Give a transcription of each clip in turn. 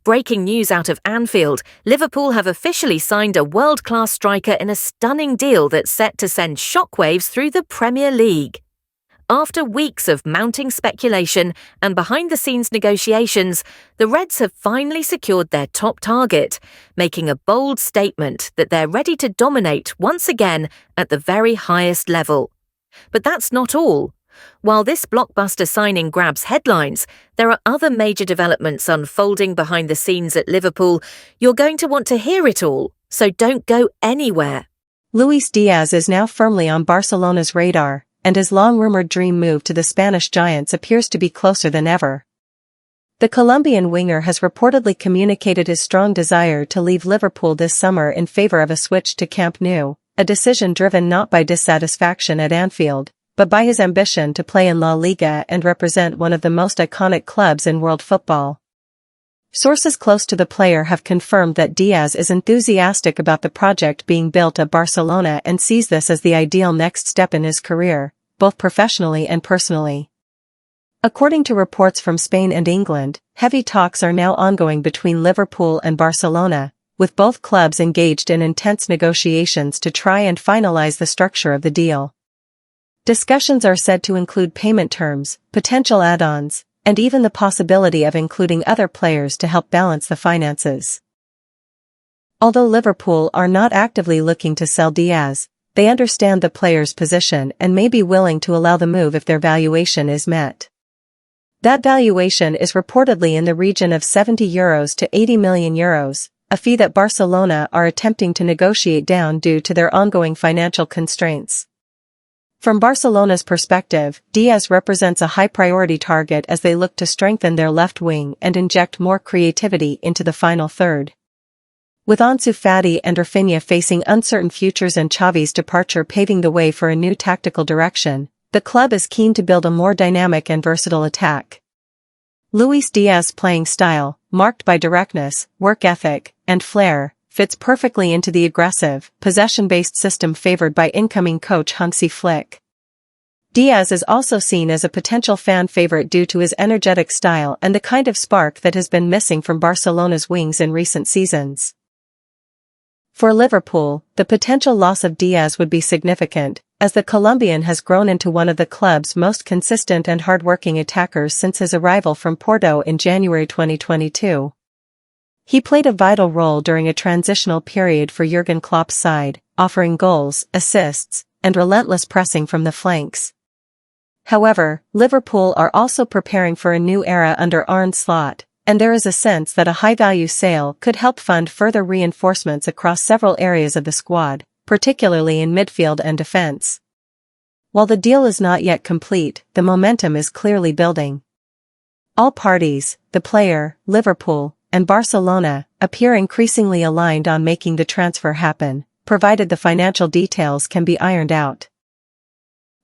Breaking news out of Anfield, Liverpool have officially signed a world-class striker in a stunning deal that's set to send shockwaves through the Premier League. After weeks of mounting speculation and behind-the-scenes negotiations, the Reds have finally secured their top target, making a bold statement that they're ready to dominate once again at the very highest level. But that's not all. While this blockbuster signing grabs headlines, there are other major developments unfolding behind the scenes at Liverpool. You're going to want to hear it all, so don't go anywhere. Luis Diaz is now firmly on Barcelona's radar, and his long-rumored dream move to the Spanish giants appears to be closer than ever. The Colombian winger has reportedly communicated his strong desire to leave Liverpool this summer in favor of a switch to Camp Nou, a decision driven not by dissatisfaction at Anfield, but by his ambition to play in La Liga and represent one of the most iconic clubs in world football. Sources close to the player have confirmed that Diaz is enthusiastic about the project being built at Barcelona and sees this as the ideal next step in his career, both professionally and personally. According to reports from Spain and England, heavy talks are now ongoing between Liverpool and Barcelona, with both clubs engaged in intense negotiations to try and finalize the structure of the deal. Discussions are said to include payment terms, potential add-ons, and even the possibility of including other players to help balance the finances. Although Liverpool are not actively looking to sell Diaz, they understand the player's position and may be willing to allow the move if their valuation is met. That valuation is reportedly in the region of €70 to €80 million, a fee that Barcelona are attempting to negotiate down due to their ongoing financial constraints. From Barcelona's perspective, Diaz represents a high-priority target as they look to strengthen their left wing and inject more creativity into the final third. With Ansu Fati and Rafinha facing uncertain futures and Xavi's departure paving the way for a new tactical direction, the club is keen to build a more dynamic and versatile attack. Luis Diaz's playing style, marked by directness, work ethic, and flair, fits perfectly into the aggressive, possession-based system favored by incoming coach Hansi Flick. Diaz is also seen as a potential fan favorite due to his energetic style and the kind of spark that has been missing from Barcelona's wings in recent seasons. For Liverpool, the potential loss of Diaz would be significant, as the Colombian has grown into one of the club's most consistent and hard-working attackers since his arrival from Porto in January 2022. He played a vital role during a transitional period for Jurgen Klopp's side, offering goals, assists, and relentless pressing from the flanks. However, Liverpool are also preparing for a new era under Arne Slot, and there is a sense that a high-value sale could help fund further reinforcements across several areas of the squad, particularly in midfield and defense. While the deal is not yet complete, the momentum is clearly building. All parties, the player, Liverpool, and Barcelona, appear increasingly aligned on making the transfer happen, provided the financial details can be ironed out.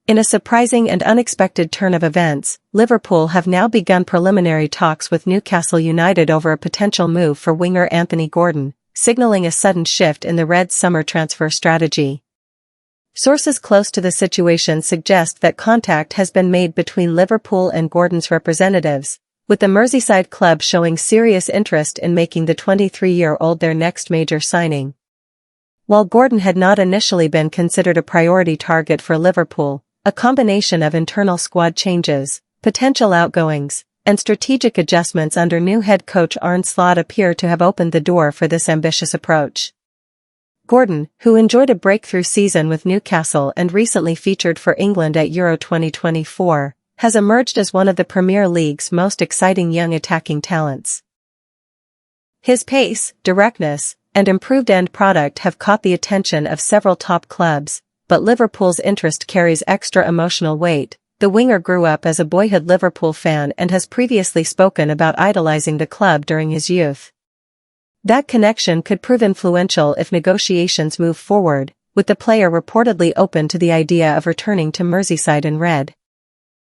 In a surprising and unexpected turn of events, Liverpool have now begun preliminary talks with Newcastle United over a potential move for winger Anthony Gordon, signaling a sudden shift in the Reds' summer transfer strategy. Sources close to the situation suggest that contact has been made between Liverpool and Gordon's representatives, with the Merseyside club showing serious interest in making the 23-year-old their next major signing. While Gordon had not initially been considered a priority target for Liverpool, a combination of internal squad changes, potential outgoings, and strategic adjustments under new head coach Arne Slot appear to have opened the door for this ambitious approach. Gordon, who enjoyed a breakthrough season with Newcastle and recently featured for England at Euro 2024, has emerged as one of the Premier League's most exciting young attacking talents. His pace, directness, and improved end product have caught the attention of several top clubs, but Liverpool's interest carries extra emotional weight. The winger grew up as a boyhood Liverpool fan and has previously spoken about idolizing the club during his youth. That connection could prove influential if negotiations move forward, with the player reportedly open to the idea of returning to Merseyside in red.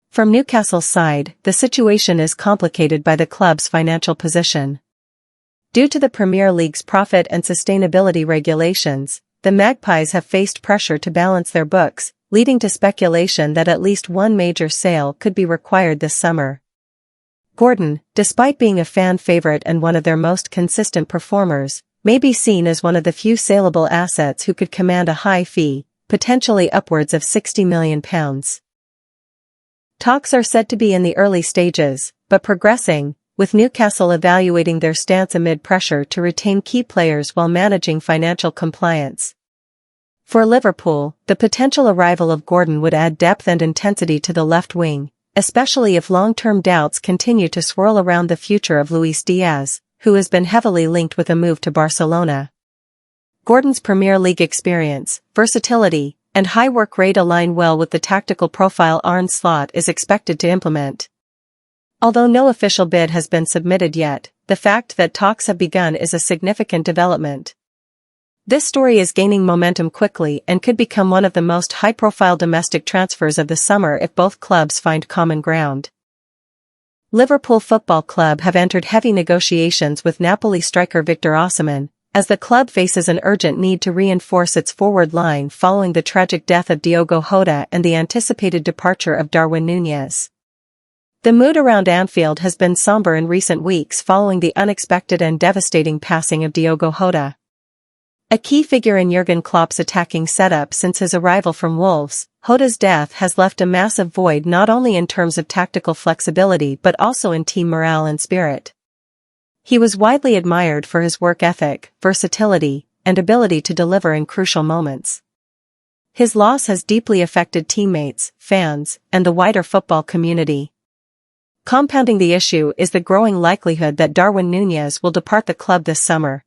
From Newcastle's side, the situation is complicated by the club's financial position. Due to the Premier League's profit and sustainability regulations, the Magpies have faced pressure to balance their books, leading to speculation that at least one major sale could be required this summer. Gordon, despite being a fan favorite and one of their most consistent performers, may be seen as one of the few saleable assets who could command a high fee, potentially upwards of £60 million. Talks are said to be in the early stages, but progressing, with Newcastle evaluating their stance amid pressure to retain key players while managing financial compliance. For Liverpool, the potential arrival of Gordon would add depth and intensity to the left wing, especially if long-term doubts continue to swirl around the future of Luis Diaz, who has been heavily linked with a move to Barcelona. Gordon's Premier League experience, versatility, and high work rate align well with the tactical profile Arne Slot is expected to implement. Although no official bid has been submitted yet, the fact that talks have begun is a significant development. This story is gaining momentum quickly and could become one of the most high-profile domestic transfers of the summer if both clubs find common ground. Liverpool Football Club have entered heavy negotiations with Napoli striker Victor Osimhen, as the club faces an urgent need to reinforce its forward line following the tragic death of Diogo Jota and the anticipated departure of Darwin Núñez. The mood around Anfield has been somber in recent weeks following the unexpected and devastating passing of Diogo Jota. A key figure in Jurgen Klopp's attacking setup since his arrival from Wolves, Jota's death has left a massive void not only in terms of tactical flexibility but also in team morale and spirit. He was widely admired for his work ethic, versatility, and ability to deliver in crucial moments. His loss has deeply affected teammates, fans, and the wider football community. Compounding the issue is the growing likelihood that Darwin Núñez will depart the club this summer.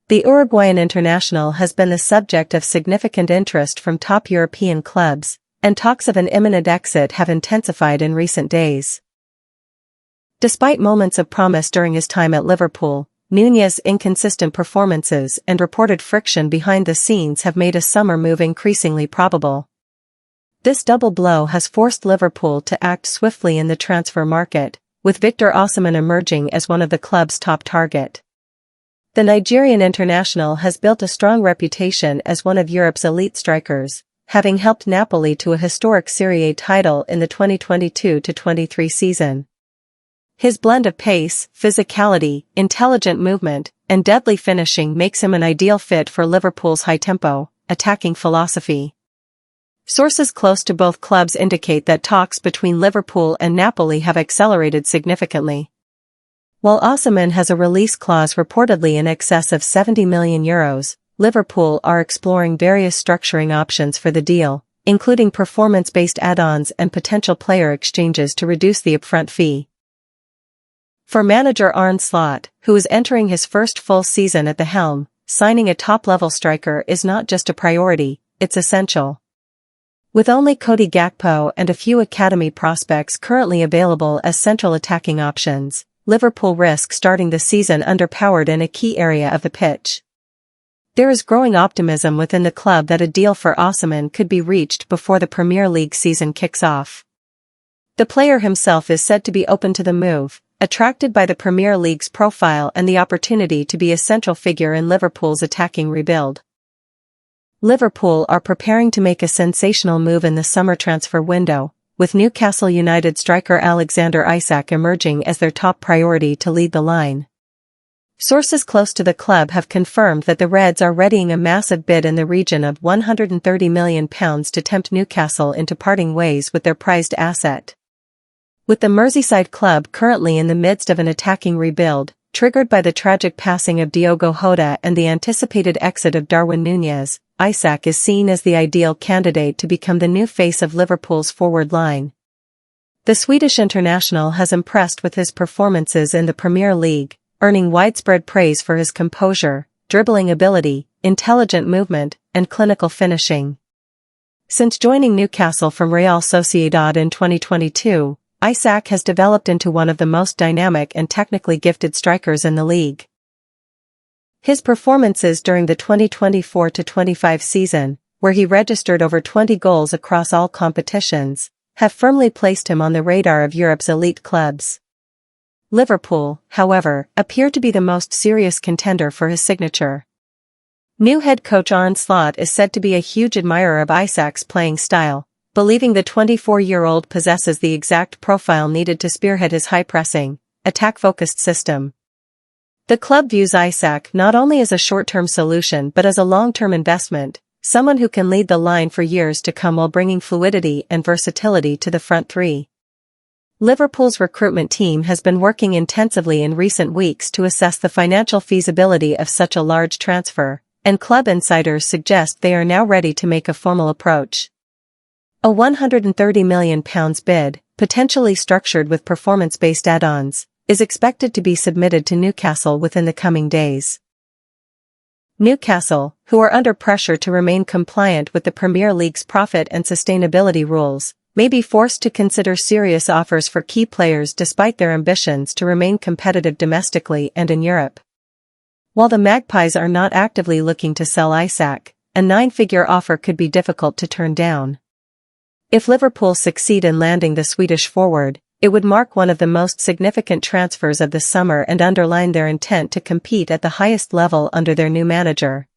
The Uruguayan international has been the subject of significant interest from top European clubs, and talks of an imminent exit have intensified in recent days. Despite moments of promise during his time at Liverpool, Núñez's inconsistent performances and reported friction behind the scenes have made a summer move increasingly probable. This double blow has forced Liverpool to act swiftly in the transfer market, with Victor Osimhen emerging as one of the club's top target. The Nigerian international has built a strong reputation as one of Europe's elite strikers, having helped Napoli to a historic Serie A title in the 2022-23 season. His blend of pace, physicality, intelligent movement, and deadly finishing makes him an ideal fit for Liverpool's high-tempo, attacking philosophy. Sources close to both clubs indicate that talks between Liverpool and Napoli have accelerated significantly. While Osimhen has a release clause reportedly in excess of €70 million, Liverpool are exploring various structuring options for the deal, including performance-based add-ons and potential player exchanges to reduce the upfront fee. For manager Arne Slot, who is entering his first full season at the helm, signing a top-level striker is not just a priority, it's essential. With only Cody Gakpo and a few academy prospects currently available as central attacking options, Liverpool risk starting the season underpowered in a key area of the pitch. There is growing optimism within the club that a deal for Osimhen could be reached before the Premier League season kicks off. The player himself is said to be open to the move, attracted by the Premier League's profile and the opportunity to be a central figure in Liverpool's attacking rebuild. Liverpool are preparing to make a sensational move in the summer transfer window, with Newcastle United striker Alexander Isak emerging as their top priority to lead the line. Sources close to the club have confirmed that the Reds are readying a massive bid in the region of £130 million to tempt Newcastle into parting ways with their prized asset. With the Merseyside club currently in the midst of an attacking rebuild, triggered by the tragic passing of Diogo Jota and the anticipated exit of Darwin Núñez, Isak is seen as the ideal candidate to become the new face of Liverpool's forward line. The Swedish international has impressed with his performances in the Premier League, earning widespread praise for his composure, dribbling ability, intelligent movement, and clinical finishing. Since joining Newcastle from Real Sociedad in 2022, Isak has developed into one of the most dynamic and technically gifted strikers in the league. His performances during the 2024-25 season, where he registered over 20 goals across all competitions, have firmly placed him on the radar of Europe's elite clubs. Liverpool, however, appear to be the most serious contender for his signature. New head coach Arne Slot is said to be a huge admirer of Isak's playing style, believing the 24-year-old possesses the exact profile needed to spearhead his high-pressing, attack-focused system. The club views Isak not only as a short-term solution but as a long-term investment, someone who can lead the line for years to come while bringing fluidity and versatility to the front three. Liverpool's recruitment team has been working intensively in recent weeks to assess the financial feasibility of such a large transfer, and club insiders suggest they are now ready to make a formal approach. A £130 million bid, potentially structured with performance-based add-ons, is expected to be submitted to Newcastle within the coming days. Newcastle, who are under pressure to remain compliant with the Premier League's profit and sustainability rules, may be forced to consider serious offers for key players despite their ambitions to remain competitive domestically and in Europe. While the Magpies are not actively looking to sell Isak, a 9-figure offer could be difficult to turn down. If Liverpool succeed in landing the Swedish forward, it would mark one of the most significant transfers of the summer and underline their intent to compete at the highest level under their new manager.